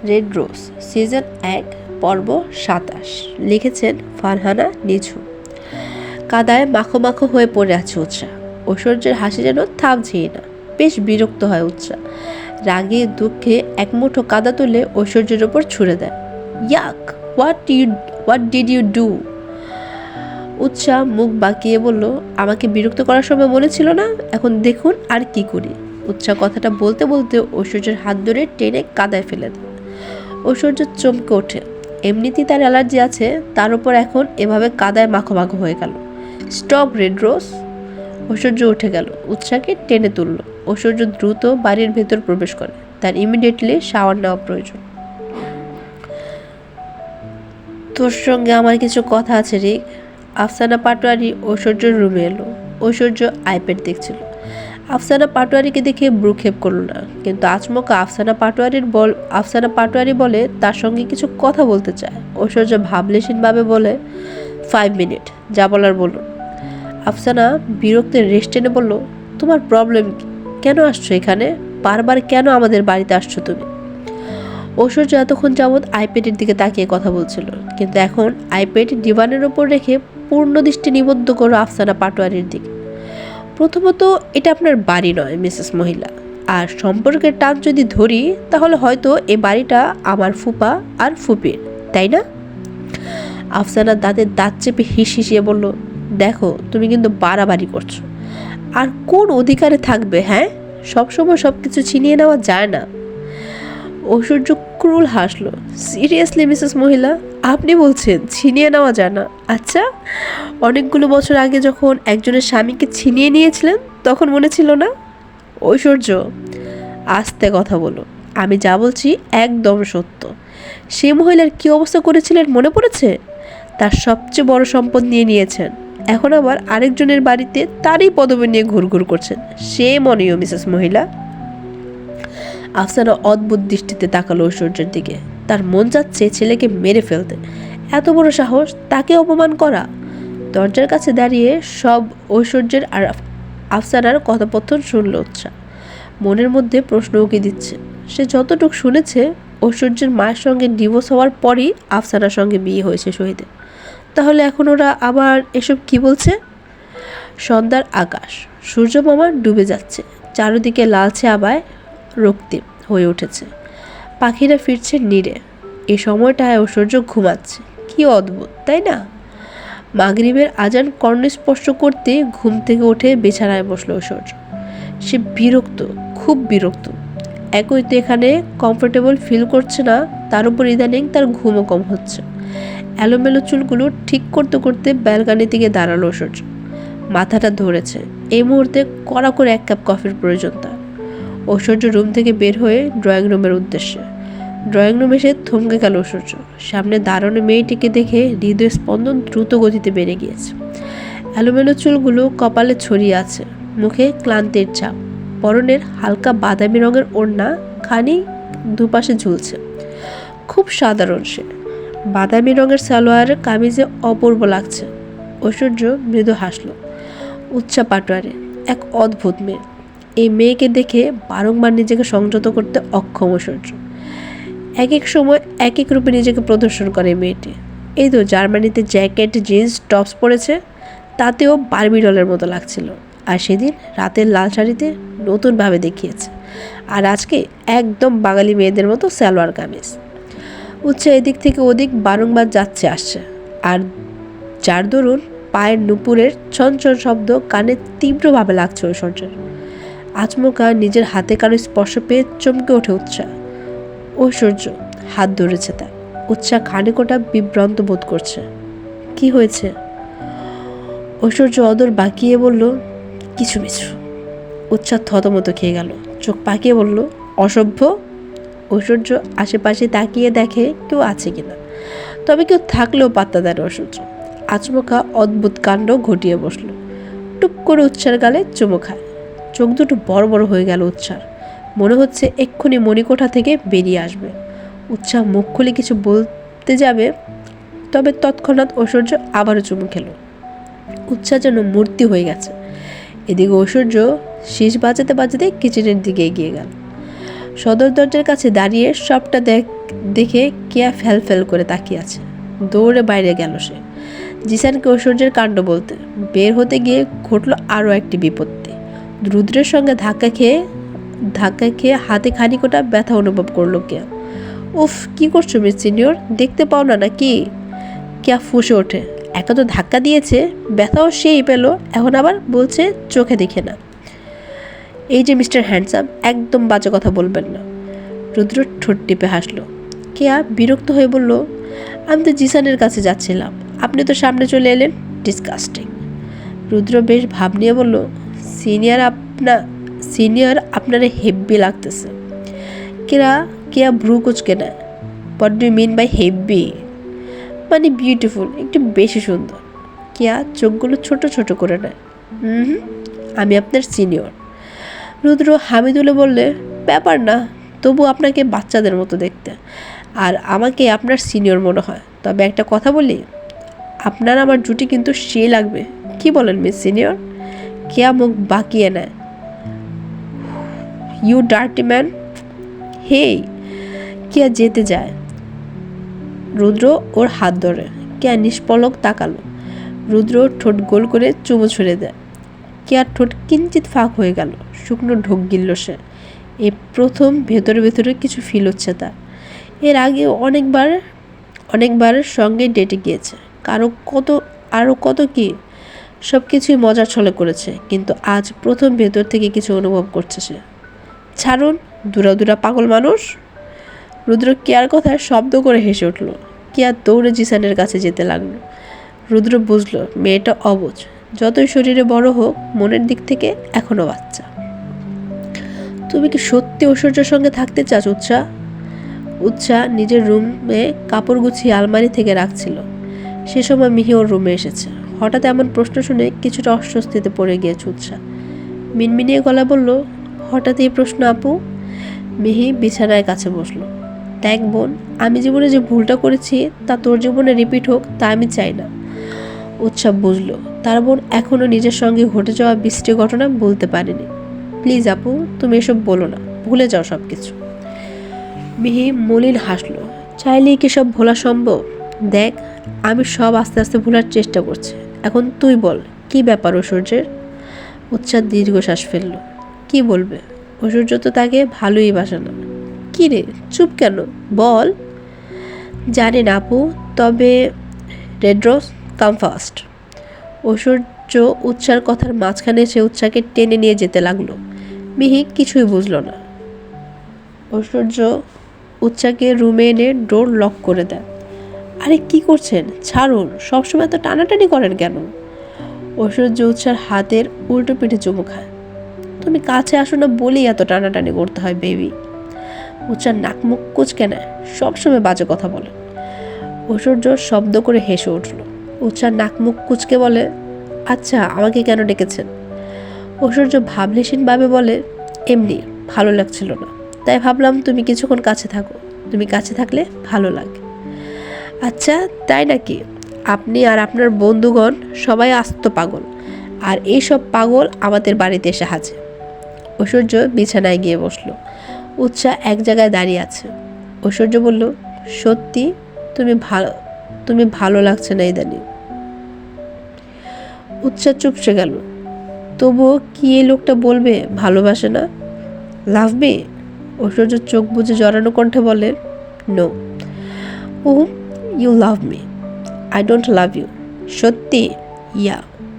Red rose season 1 পর্ব 27 লিখেছেন ফারহানা নিঝু। কাদায় মাখো মাখো হয়ে পড়ে আছে উৎসাহ। ঐশ্বর্যের হাসি যেন থামছেই না। বেশ বিরক্ত হয় উৎসাহ। রাগে দুঃখে এক মুঠো কাদা তুলে ঐশ্বর্যের ওপর ছুঁড়ে দেয়। ইয়াক, হোয়াট ডিড ইউ ডু? উৎসাহ মুখ বাঁকিয়ে বলল, আমাকে বিরক্ত করার সময় মনে ছিল না, এখন দেখুন আর কি করি। উৎসাহ কথাটা বলতে বলতে ঐশ্বর্যের হাত ধরে টেনে কাদায় ফেলে দেয়। ঐশ্বর্য চমকে ওঠে। এমনিতেই তার অ্যালার্জি আছে, তার উপর এখন এভাবে কাদায় মাখো মাখো হয়ে গেল। Stop red rose. ঐশ্বর্য উঠে গেল, উৎসাহকে টেনে তুলল। ঐশ্বর্য দ্রুত বাড়ির ভেতর প্রবেশ করে। তার ইমিডিয়েটলি শাওয়ার নেওয়া প্রয়োজন। তোর সঙ্গে আমার কিছু কথা আছে রিক। আফসানা পাটোয়ারি ঐশ্বর্যের রুমে এলো। ঐশ্বর্য আইপ্যাড দেখছিল। আফসানা পাটোয়ারিকে দেখে ভ্রুক্ষেপ করল না, কিন্তু আচমকা আফসানা পাটোয়ারি বলে তার সঙ্গে কিছু কথা বলতে চায়। ঐশ্বর্য ভাবলেশীনভাবে বলে, 5 মিনিট, যা বলার বলুন। আফসানা বিরক্তের রেস্ট টেনে বলল, তোমার প্রবলেম কি? কেন আসছো এখানে? বারবার কেন আমাদের বাড়িতে আসছো তুমি? ঐশ্বর্য এতক্ষণ যাবৎ আইপ্যাডের দিকে তাকিয়ে কথা বলছিল, কিন্তু এখন আইপ্যাড ডিভানের ওপর রেখে পূর্ণ দৃষ্টি নিবদ্ধ করো আফসানা পাটোয়ারির দিকে। প্রথমত, এটা আপনার বাড়ি নয় মিসেস মহিলা। আর সম্পর্কের টান যদি ধরি, তাহলে হয়তো এ বাড়িটা আমার ফুপা আর ফুপির, তাই না? আফসানা দাঁতের দাঁত চেপে হিসিয়ে বলল, দেখো তুমি কিন্তু বাড়াবাড়ি করছো। আর কোন অধিকারে থাকবে? হ্যাঁ, সবসময় সব কিছু ছিনিয়ে নেওয়া যায় না। ঐশ্বর্য ক্রুল হাসলো। সিরিয়াসলি মিসেস মহিলা, আপনি বলছেন ছিনিয়ে নেওয়া যায় না? আচ্ছা, অনেকগুলো বছর আগে যখন একজনের স্বামীকে ছিনিয়ে নিয়েছিলেন, তখন মনে ছিল না? ঐশ্বর্য, আস্তে কথা বলো। আমি যা বলছি একদম সত্য। সে মহিলার কি অবস্থা করেছিলেন মনে পড়েছে? তার সবচেয়ে বড় সম্পদ নিয়ে নিয়েছেন। এখন আবার আরেকজনের বাড়িতে তারই পদবি নিয়ে ঘুরঘুর করছেন। সে মনেও মিসেস মহিলা। আফসানা অদ্ভুত দৃষ্টিতে তাকালো ঐশ্বর্যের দিকে। তার মন যাচ্ছে ছেলেকে মেরে ফেলতে। এত বড় সাহস, তাকে অপমান করা! দরজার কাছে দাঁড়িয়ে সব ঐশ্বর্যের আর আফসানার কথোপকথন শুনল উৎসাহ। মনের মধ্যে প্রশ্ন উকি দিচ্ছে। সে যতটুকু শুনেছে, ঐশ্বর্যের মায়ের সঙ্গে ডিভোর্স হওয়ার পরই আফসানার সঙ্গে বিয়ে হয়েছে শহীদের। তাহলে এখন ওরা আবার এসব কি বলছে? সন্ধ্যার আকাশ, সূর্যমামা ডুবে যাচ্ছে। চারিদিকে লালচে আবায় রক্তিম হয়ে উঠেছে। পাখিরা ফিরছে নীড়ে। এই সময়টায় ঐশ্বর্য ঘুমাচ্ছে। কি অদ্ভুত, তাই না? মাগরিবের আজান কর্ণ স্পর্শ করতে ঘুম থেকে উঠে বিছানায় বসলো ঐশ্বর্য। সে বিরক্ত, খুব বিরক্ত। একই তো এখানে কমফোর্টেবল ফিল করছে না, তার উপর ইদানিং তার ঘুমও কম হচ্ছে। এলোমেলো চুলগুলো ঠিক করতে করতে ব্যালকানি থেকে দাঁড়ালো ঐশ্বর্য। মাথাটা ধরেছে। এই মুহূর্তে কড়া করে 1 কাপ কফির প্রয়োজন তার। ঐশ্বর্য রুম থেকে বের হয়ে ড্রয়িং রুমের উদ্দেশ্যে। ড্রয়িং রুমে এসে থমকে গেল ঐশ্বর্য। সামনে দাঁড়ানো মেয়েটিকে দেখে হৃদয় স্পন্দন দ্রুত গতিতে বেড়ে গিয়েছে। এলোমেলো চুলগুলো কপালে ছড়িয়ে আছে, মুখে ক্লান্তির ছাপ। পরনের হালকা বাদামি রঙের ওড়না খানি দুপাশে ঝুলছে। খুব সাধারণ সে। বাদামি রঙের সালোয়ার কামিজে অপূর্ব লাগছে। ঐশ্বর্য মৃদু হাসল। উৎসাহ পাটোয়ারি এক অদ্ভুত মেয়ে। এই মেয়েকে দেখে বারংবার নিজেকে সংযত করতে অক্ষম ঐশ্বর্য। এক এক সময় এক এক রূপে নিজেকে প্রদর্শন করে মেয়েটি। এই তো জার্মানিতে জ্যাকেট জিন্স টপস পরেছে, তাতেও বারবি ডলের মতো লাগছিল। আর সেদিন রাতের লাল শাড়িতে নতুনভাবে দেখিয়েছে। আর আজকে একদম বাঙালি মেয়েদের মতো সালোয়ার কামিজ। উৎসাহ এদিক থেকে ওদিক বারংবার যাচ্ছে আসছে, আর যার দরুন পায়ের নুপুরের ছনছন শব্দ কানে তীব্রভাবে লাগছে ঐশ্বর্যের। আচমকা নিজের হাতে কারো স্পর্শ পেয়ে চমকে ওঠে উৎসাহ। ঐশ্বর্য হাত ধরেছে তার। উৎসাহ খানিকটা বিভ্রান্ত বোধ করছে। কি হয়েছে? ঐশ্বর্য অদর বাঁকিয়ে বলল, কিছু মিছু। উৎসাহ থতমত খেয়ে গেল। চোখ পাকিয়ে বলল, অসভ্য। ঐশ্বর্য আশেপাশে তাকিয়ে দেখে কেউ আছে কিনা, তবে কেউ থাকলেও পাত্তা দেয় না ঐশ্বর্য। আচমকা অদ্ভুত কাণ্ড ঘটিয়ে বসল। টুপ করে উৎসার গালে চুমু খায়। চোখ দুটো বড় বড় হয়ে গেল উৎসার। মনে হচ্ছে এক্ষুনি মণিকোঠা থেকে বেরিয়ে আসবে। উৎসাহ মুখ খুলে কিছু বলতে যাবে, তবে তৎক্ষণাৎ ঐশ্বর্য আবারও চুমু খেল। উৎসাহ যেন মূর্তি হয়ে গেছে। এদিকে ঐশ্বর্য শীষ বাজাতে বাজাতে কিচেনের দিকে এগিয়ে গেল। সদর দরজার কাছে দাঁড়িয়ে সবটা দেখে কেয়া ফেল করে তাকিয়ে আছে। দৌড়ে বাইরে গেল সে, জিসানকে ঐশ্বর্যের কাণ্ড বলতে। বের হতে গিয়ে ঘটল আরও একটি বিপত্তি। রুদ্রের সঙ্গে ধাক্কা খেয়ে হাতে খানিকটা ব্যথা অনুভব করলো কেয়া। উফ, কি করছো মিস সিনিয়র, দেখতে পাও না নাকি? কেয়া ফুঁসে ওঠে। একা তো ধাক্কা দিয়েছে, ব্যথাও সেই পেল, এখন আবার বলছে চোখে দেখে না। এই যে মিস্টার হ্যান্ডসাম, একদম বাজে কথা বলবেন না। রুদ্র ঠোঁট টিপে হাসলো। কেয়া বিরক্ত হয়ে বলল, আমি তো জিসানের কাছে যাচ্ছিলাম, আপনি তো সামনে চলে এলেন, ডিসকাস্টিং। রুদ্র বেশ ভাব নিয়ে বলল, সিনিয়র আপনারা হেব্বি লাগতেছে। কেয়া ভ্রু কুচকে নেয়। What do you mean by হেব্বি? মানে বিউটিফুল, একটু বেশি সুন্দর। কেয়া চোখগুলো ছোট ছোট করে নেয়। আমি আপনার সিনিয়র। রুদ্র হামিদুলে বললে, ব্যাপার না, তবু আপনাকে বাচ্চাদের মতো দেখতে, আর আমাকে আপনার সিনিয়র মনে হয়। তবে একটা কথা বলি, আপনার আমার জুটি কিন্তু সেই লাগবে, কি বলেন মিস সিনিয়র? কেয়া মুখ বাঁকিয়ে নেয়। You dirty man. Hey. Keya যেতে যায়। রুদ্র ওর হাত ধরে। কেয়া নিষ্পলক তাকালো। রুদ্র ঠোঁট গোল করে চুমু ছুঁড়ে দেয়। কেয়ার ঠোঁট কিঞ্চিত ফাঁক হয়ে গেল, শুকনো ঢোক গিলল সে। এই প্রথম ভেতরে কিছু ফিল হচ্ছে তার। এর আগে অনেকবার সঙ্গে ডেটে গিয়েছে, আরও কত কি সব কিছুই মজার ছলে করেছে, কিন্তু আজ প্রথম ভেতর থেকে কিছু অনুভব করছে সে। ছাড়ুন, দুরা পাগল মানুষ। রুদ্র কেয়ার কথায় শব্দ করে হেসে উঠল। কেয়া দৌড়ে জিসানের কাছে যেতে লাগলো। রুদ্র বুঝল মেয়েটা অবুঝ, যতই শরীরে বড় হোক, মনের দিক থেকে এখনো বাচ্চা। তুমি কি সত্যি ঐশ্বর্যের সঙ্গে থাকতে চাস উৎসা নিজের রুমে কাপড় গুছিয়ে আলমারি থেকে রাখছিল। সে সময় মিহি ওর রুমে এসেছে। হঠাৎ এমন প্রশ্ন শুনে কিছুটা অস্বস্তিতে পড়ে গিয়েছে উৎসা। মিনমিনিয়ে গলা বলল, হঠাৎ এই প্রশ্ন আপু? মিহি বিছানায় কাছে বসলো। দেখ বোন, আমি জীবনে যে ভুলটা করেছি তা তোর জীবনে রিপিট হোক, তা আমি চাই না। উৎসব বুঝলো তার বোন এখনও নিজের সঙ্গে ঘটে যাওয়া বৃষ্টি ঘটনা বলতে পারেনি। প্লিজ আপু, তুমি এসব বলো না, ভুলে যাও সব কিছু। মিহি মলিন হাসলো। চাইলেই কি সব ভোলা সম্ভব? দেখ, আমি সব আস্তে আস্তে ভোলার চেষ্টা করছি। এখন তুই বল, কি ব্যাপার ঐশ্বর্যের? উৎসাহ দীর্ঘশ্বাস ফেলল। কি বলবে? ঐশ্বর্য তো তাকে ভালোই বাসে না। কি রে, চুপ কেন, বল। জানি না আপু, তবে রেড রোজ কাম ফার্স্ট। ঐশ্বর্য উৎসার কথার মাঝখানে এসে উৎসাকে টেনে নিয়ে যেতে লাগলো। মিহি কিছুই বুঝল না। ঐশ্বর্য উৎসাকে রুমে এনে ডোর লক করে দেয়। আরে কি করছেন, ছাড়ুন, সবসময় এত টানাটানি করেন কেন? ঐশ্বর্য উৎসার হাতের উল্টো পিঠে চুমু খায়। তুমি কাছে আসো না বলেই এত টানাটানি করতে হয় বেবি। উৎসার নাক মুখ কুচকে নেয়, সবসময় বাজে কথা বলে। ঐশ্বর্য শব্দ করে হেসে উঠল। উৎসার নাক মুখ কুচকে বলে, আচ্ছা আমাকে কেন ডেকেছেন? ঐশ্বর্য ভাবলেশীনভাবে বলে, এমনি ভালো লাগছিল না, তাই ভাবলাম তুমি কিছুক্ষণ কাছে থাকো, তুমি কাছে থাকলে ভালো লাগে। আচ্ছা তাই নাকি? আপনি আর আপনার বন্ধুগণ সবাই আস্ত পাগল, আর এইসব পাগল আমাদের বাড়িতে এসে হাজে। ঐশ্বর্য বিছানায় গিয়ে বসলো। উৎসাহ এক জায়গায় দাঁড়িয়ে আছে। ঐশ্বর্য বলল, সত্যি তুমি ভালো লাগছে না ইদানিং। উৎসাহ চুপসে গেল। তবুও কি এই লোকটা বলবে ভালোবাসে না? Love me? ঐশ্বর্য চোখ বুজে জড়ানো কণ্ঠে বলে, no. Oh, you love me. I don't love you. সত্যি? ইয়া।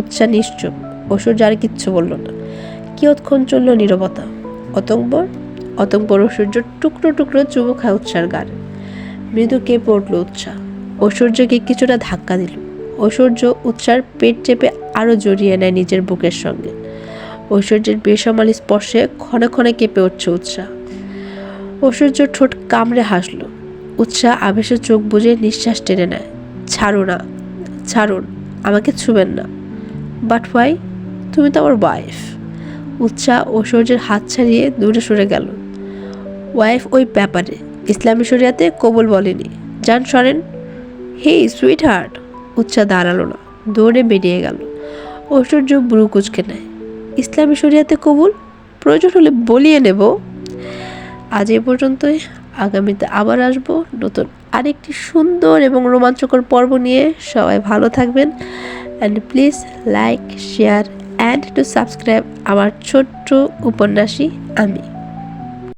উৎসাহ নিশ্চুপ। ঐশ্বর্য আর কিচ্ছু বলল না। কিয়ৎক্ষণ চলল নীরবতা। অতঃপর ঐশ্বর্য টুকরো টুকরো চুমু খায় উৎসার গায়ে। মৃদু কেঁপে উঠল উৎসাহ। ঐশ্বর্যকে কিছুটা ধাক্কা দিল। ঐশ্বর্য উৎসার পেট চেপে আরও জড়িয়ে নেয় নিজের বুকের সঙ্গে। ঐশ্বর্যের বেসামাল স্পর্শে ক্ষণে ক্ষণে কেঁপে উঠছে উৎসাহ। ঐশ্বর্য ঠোঁট কামড়ে হাসল। উৎসাহ আবেশে চোখ বুজে নিঃশ্বাস টেনে নেয়। ছাড়ুন, আমাকে ছুবেন না। But why? তুমি তো আমার ওয়াইফ। উৎসাহ ঐশ্বর্যের হাত ছাড়িয়ে দূরে সরে গেল। ওয়াইফ ওই ব্যাপারে ইসলামী শরিয়াতে কবুল বলেনি, যান সরেন। হে সুইট হার্ট। উৎসাহ দাঁড়ালো না, দৌড়ে বেরিয়ে গেল। ঐশ্বর্য ব্রু কুচকে নেয়। ইসলামী শরিয়াতে কবুল? প্রয়োজন হলে বলিয়ে নেব। আজ এ পর্যন্তই। আগামীতে আবার আসবো নতুন আরেকটি সুন্দর এবং রোমাঞ্চকর পর্ব নিয়ে। সবাই ভালো থাকবেন and please like share and to subscribe আমার ছোট্ট উপন্যাসী আমি।